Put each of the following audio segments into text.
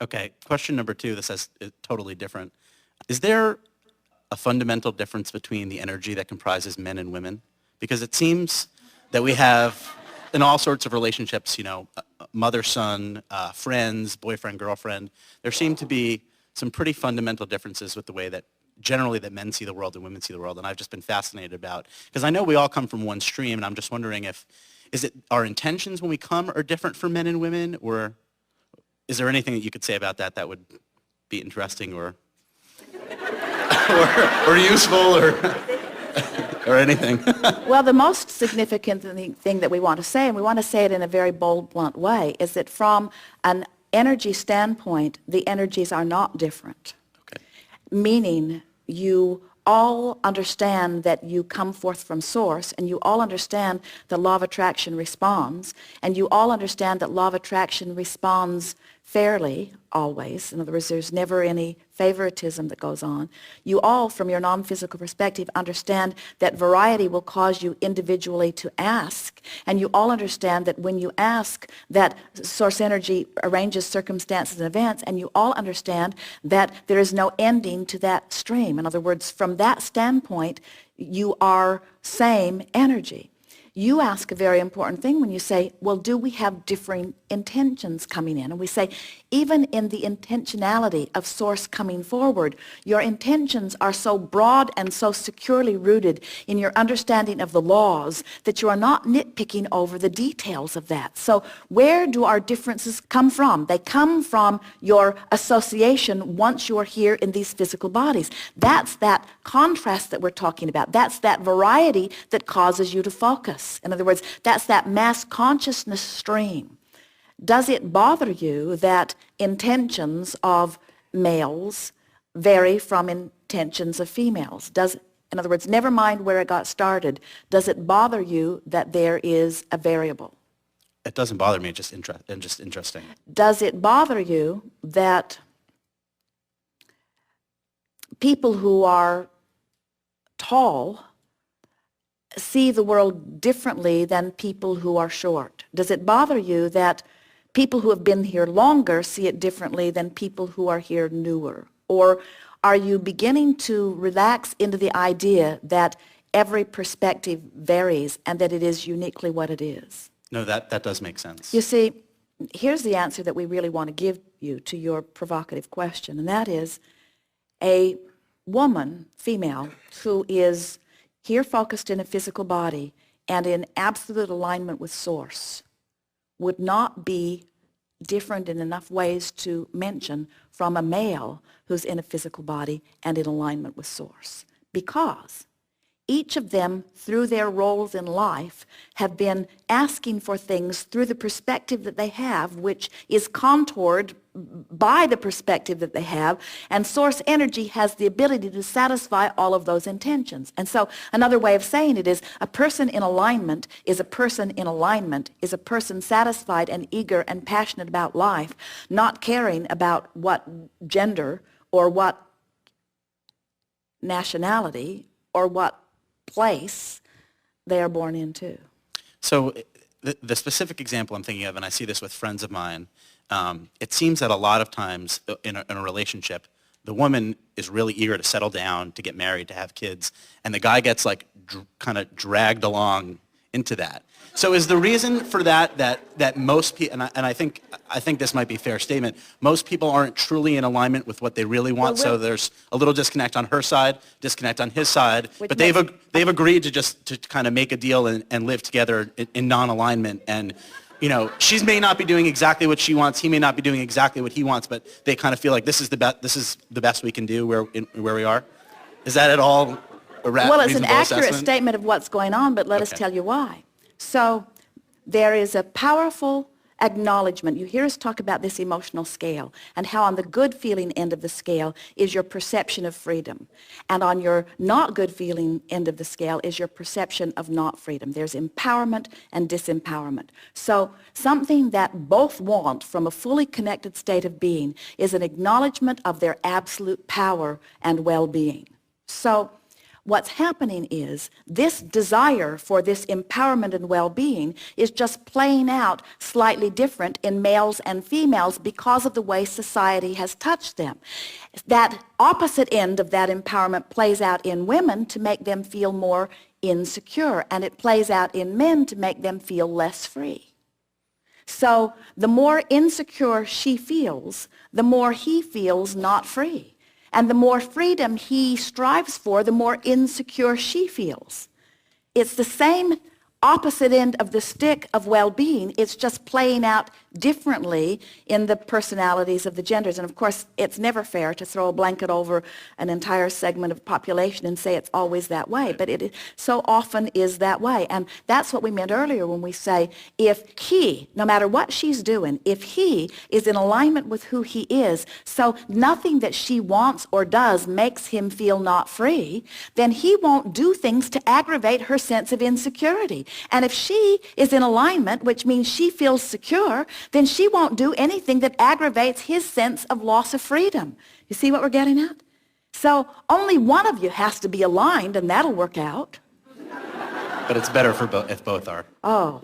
Okay, question number two, this is totally different. Is there a fundamental difference between the energy that comprises men and women? Because it seems that we have, in all sorts of relationships, mother, son, friends, boyfriend, girlfriend, there seem to be some pretty fundamental differences with the way that generally that men see the world and women see the world, and I've just been fascinated about, because I know we all come from one stream, and I'm just wondering is it our intentions when we come are different for men and women, or is there anything that you could say about that would be interesting or or useful or anything? Well, the most significant thing that we want to say, and we want to say it in a very bold, blunt way, is that from an energy standpoint, the energies are not different. Okay. Meaning you all understand that you come forth from source, and you all understand that law of attraction responds, and you all understand that law of attraction responds fairly always. In other words, there's never any favoritism that goes on. You all, from your non-physical perspective, understand that variety will cause you individually to ask, and you all understand that when you ask, that source energy arranges circumstances and events, and you all understand that there is no ending to that stream. In other words, from that standpoint, you are same energy. You ask a very important thing when you say, well, do we have differing intentions coming in? And we say, even in the intentionality of source coming forward, your intentions are so broad and so securely rooted in your understanding of the laws that you are not nitpicking over the details of that. So where do our differences come from? They come from your association once you're here in these physical bodies. That's that contrast that we're talking about. That's that variety that causes you to focus. In other words, that's that mass consciousness stream. Does it bother you that intentions of males vary from intentions of females? In other words, never mind where it got started, does it bother you that there is a variable? It doesn't bother me, just interesting. Does it bother you that people who are tall see the world differently than people who are short? Does it bother you that people who have been here longer see it differently than people who are here newer? Or are you beginning to relax into the idea that every perspective varies and that it is uniquely what it is? No, that does make sense. You see, here's the answer that we really want to give you to your provocative question, and that is a woman, female, who is here focused in a physical body and in absolute alignment with source would not be different in enough ways to mention from a male who's in a physical body and in alignment with source. Because each of them, through their roles in life, have been asking for things through the perspective that they have, which is contoured by the perspective that they have, and source energy has the ability to satisfy all of those intentions. And so another way of saying it is a person in alignment is a person in alignment, is a person satisfied and eager and passionate about life, not caring about what gender or what nationality or what place they are born into. So the specific example I'm thinking of, and I see this with friends of mine, it seems that a lot of times in a relationship, the woman is really eager to settle down, to get married, to have kids, and the guy gets like kind of dragged along into that. So is the reason for that most people, and I think this might be a fair statement, most people aren't truly in alignment with what they really want, so there's a little disconnect on her side, disconnect on his side, but they've agreed to kind of make a deal and live together in non-alignment, and she may not be doing exactly what she wants, he may not be doing exactly what he wants, but they kind of feel like this is the best we can do where we are. Is that at all a Well, it's an accurate assessment? statement of what's going on, but let us tell you why. So there is a powerful acknowledgement. You hear us talk about this emotional scale and how on the good feeling end of the scale is your perception of freedom. And on your not good feeling end of the scale is your perception of not freedom. There's empowerment and disempowerment. So something that both want from a fully connected state of being is an acknowledgement of their absolute power and well-being. So What's happening is this desire for this empowerment and well-being is just playing out slightly different in males and females because of the way society has touched them. That opposite end of that empowerment plays out in women to make them feel more insecure, and it plays out in men to make them feel less free. So the more insecure she feels, the more he feels not free. And the more freedom he strives for, the more insecure she feels. It's the same opposite end of the stick of well-being. It's just playing out differently in the personalities of the genders. And of course, it's never fair to throw a blanket over an entire segment of population and say it's always that way, but it so often is that way. And that's what we meant earlier when we say, if he, no matter what she's doing, if he is in alignment with who he is, so nothing that she wants or does makes him feel not free, then he won't do things to aggravate her sense of insecurity. And if she is in alignment, which means she feels secure, then she won't do anything that aggravates his sense of loss of freedom. You see what we're getting at? So only one of you has to be aligned, and that'll work out. But it's better for if both are. Oh,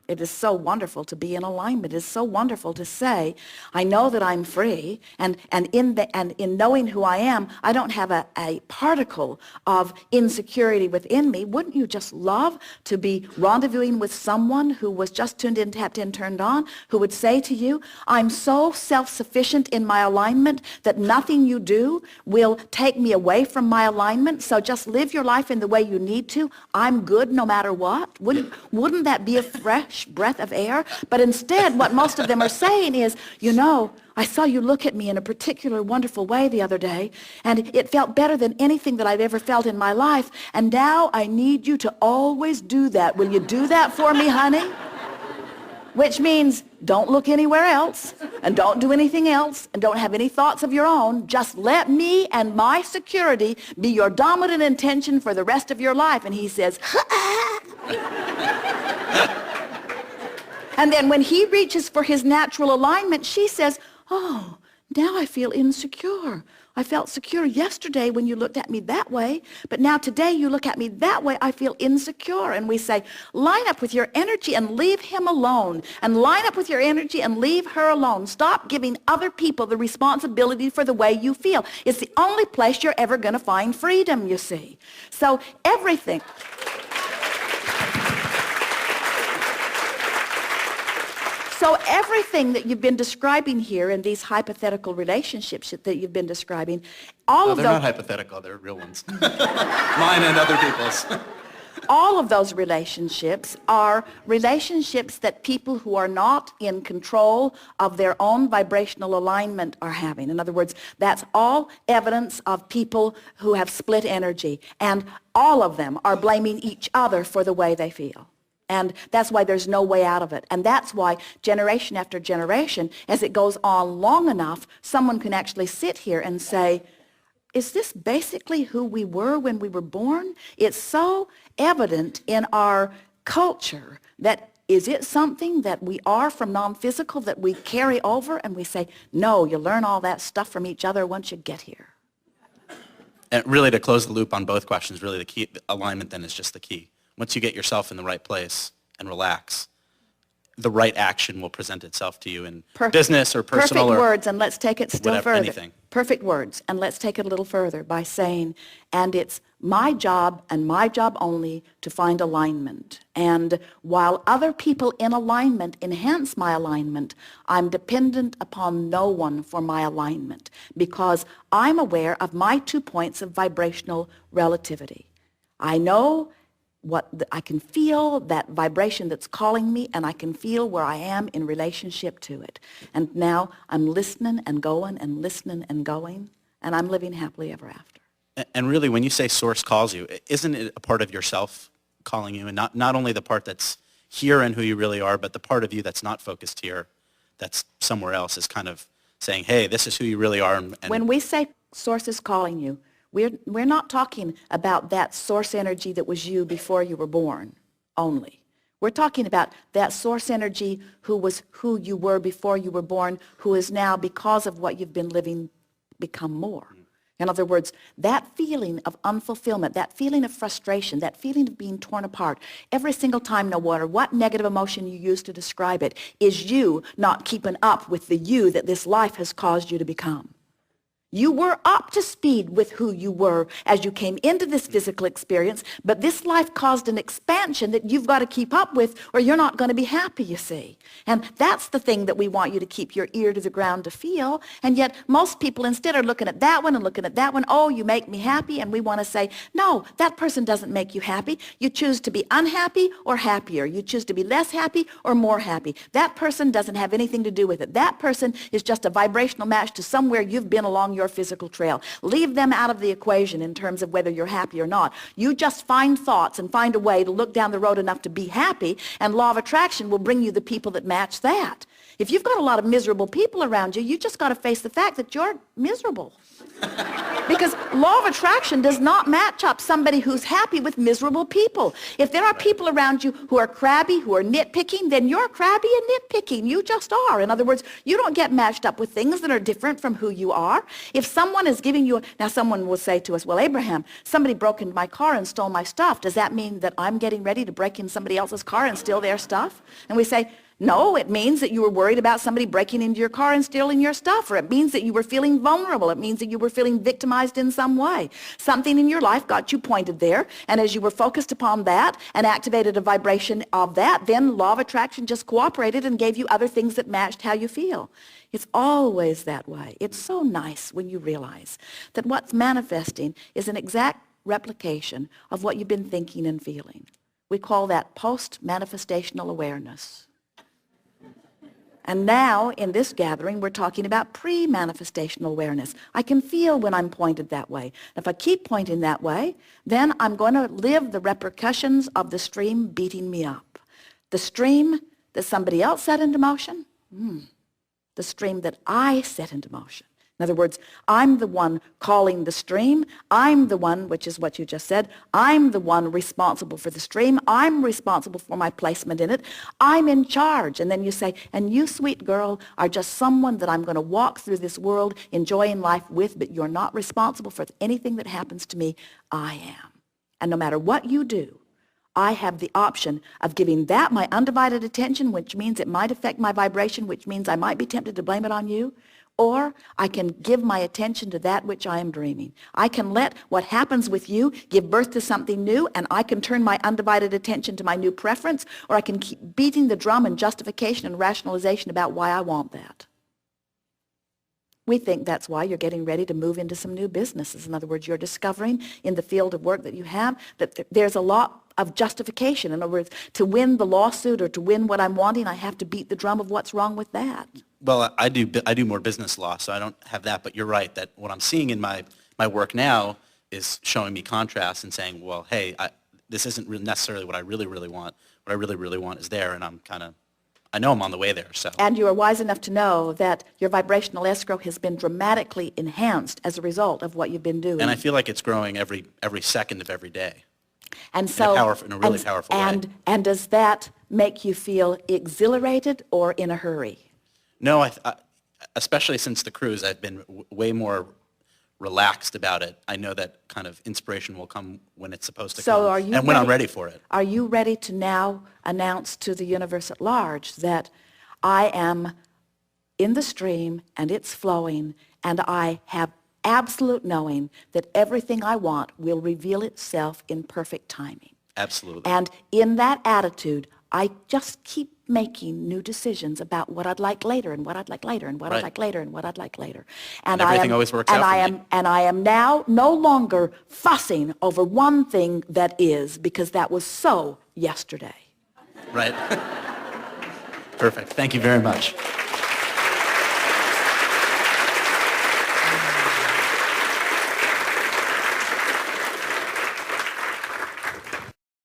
it is so wonderful to be in alignment. It is so wonderful to say, I know that I'm free, and in knowing who I am, I don't have a particle of insecurity within me. Wouldn't you just love to be rendezvousing with someone who was just tuned in, tapped in, turned on, who would say to you, I'm so self-sufficient in my alignment that nothing you do will take me away from my alignment, so just live your life in the way you need to. I'm good no matter what. Wouldn't that be a fresh breath of air? But instead, what most of them are saying is, you know, I saw you look at me in a particular wonderful way the other day, and it felt better than anything that I've ever felt in my life, and now I need you to always do that. Will you do that for me, honey? Which means don't look anywhere else, and don't do anything else, and don't have any thoughts of your own. Just let me and my security be your dominant intention for the rest of your life. And he says, and then when he reaches for his natural alignment, she says, oh, now I feel insecure. I felt secure yesterday when you looked at me that way, but now today you look at me that way, I feel insecure. And we say, line up with your energy and leave him alone. And line up with your energy and leave her alone. Stop giving other people the responsibility for the way you feel. It's the only place you're ever going to find freedom, you see. So everything... So everything that you've been describing here in these hypothetical relationships that you've been describing, all of those... They're not hypothetical, they're real ones. Mine and other people's. All of those relationships are relationships that people who are not in control of their own vibrational alignment are having. In other words, that's all evidence of people who have split energy, and all of them are blaming each other for the way they feel. And that's why there's no way out of it. And that's why generation after generation, as it goes on long enough, someone can actually sit here and say, is this basically who we were when we were born? It's so evident in our culture that is it something that we are from non-physical that we carry over? And we say, no, you learn all that stuff from each other once you get here. And really, to close the loop on both questions, really the key, alignment then is just the key. Once you get yourself in the right place and relax, the right action will present itself to you in business or personal perfect or words, and let's take it still whatever, further. anything. Perfect words, and let's take it a little further by saying, and it's my job and my job only to find alignment. And while other people in alignment enhance my alignment, I'm dependent upon no one for my alignment because I'm aware of my 2 points of vibrational relativity. I know I can feel that vibration that's calling me, and I can feel where I am in relationship to it. And now I'm listening and going and listening and going, and I'm living happily ever after. And really, when you say source calls you, isn't it a part of yourself calling you? And not only the part that's here and who you really are, but the part of you that's not focused here, that's somewhere else, is kind of saying, hey, this is who you really are. And when we say source is calling you, we're not talking about that source energy that was you before you were born only. We're talking about that source energy who was who you were before you were born, who is now, because of what you've been living, become more. In other words, that feeling of unfulfillment, that feeling of frustration, that feeling of being torn apart, every single time, no matter what negative emotion you use to describe it, is you not keeping up with the you that this life has caused you to become. You were up to speed with who you were as you came into this physical experience, but this life caused an expansion that you've got to keep up with or you're not going to be happy, you see. And that's the thing that we want you to keep your ear to the ground to feel. And yet most people instead are looking at that one and looking at that one. Oh, you make me happy. And we want to say, no, that person doesn't make you happy. You choose to be unhappy or happier. You choose to be less happy or more happy. That person doesn't have anything to do with it. That person is just a vibrational match to somewhere you've been along your physical trail. Leave them out of the equation in terms of whether you're happy or not. You just find thoughts and find a way to look down the road enough to be happy, and law of attraction will bring you the people that match that. If you've got a lot of miserable people around you, you just got to face the fact that you're miserable. Because law of attraction does not match up somebody who's happy with miserable people. If there are people around you who are crabby, who are nitpicking, then you're crabby and nitpicking. You just are. In other words, you don't get matched up with things that are different from who you are. If someone is giving you, now someone will say to us, well, Abraham, somebody broke into my car and stole my stuff. Does that mean that I'm getting ready to break in somebody else's car and steal their stuff? And we say, no, it means that you were worried about somebody breaking into your car and stealing your stuff, or it means that you were feeling vulnerable. It means that you were feeling victimized in some way. Something in your life got you pointed there, and as you were focused upon that and activated a vibration of that, then law of attraction just cooperated and gave you other things that matched how you feel. It's always that way. It's so nice when you realize that what's manifesting is an exact replication of what you've been thinking and feeling. We call that post-manifestational awareness. And now, in this gathering, we're talking about pre-manifestational awareness. I can feel when I'm pointed that way. If I keep pointing that way, then I'm going to live the repercussions of the stream beating me up. The stream that somebody else set into motion, the stream that I set into motion. In other words, I'm the one calling the stream. I'm the one, which is what you just said, I'm the one responsible for the stream. I'm responsible for my placement in it. I'm in charge. And then you say, and you, sweet girl, are just someone that I'm going to walk through this world enjoying life with, but you're not responsible for anything that happens to me. I am. And no matter what you do, I have the option of giving that my undivided attention, which means it might affect my vibration, which means I might be tempted to blame it on you. Or I can give my attention to that which I am dreaming. I can let what happens with you give birth to something new, and I can turn my undivided attention to my new preference, or I can keep beating the drum and justification and rationalization about why I want that. We think that's why you're getting ready to move into some new businesses. In other words, you're discovering in the field of work that you have that there's a lot of justification. In other words, to win the lawsuit or to win what I'm wanting, I have to beat the drum of what's wrong with that. Well, I do more business law, so I don't have that. But you're right that what I'm seeing in my work now is showing me contrast and saying, well, hey, this isn't necessarily what I really, really want. What I really, really want is there, and I know I'm on the way there. So. And you are wise enough to know that your vibrational escrow has been dramatically enhanced as a result of what you've been doing. And I feel like it's growing every second of every day. And so, in a really powerful way. And does that make you feel exhilarated or in a hurry? No, I especially since the cruise, I've been way more relaxed about it. I know that kind of inspiration will come when it's supposed to come, and when I'm ready for it. Are you ready to now announce to the universe at large that I am in the stream and it's flowing, and I have absolute knowing that everything I want will reveal itself in perfect timing? Absolutely. And in that attitude, I just keep making new decisions about what I'd like later and what I'd like later and what I'd like later and what I'd like later. And everything always works out for me. And I am now no longer fussing over one thing that is, because that was so yesterday. Right. Perfect. Thank you very much.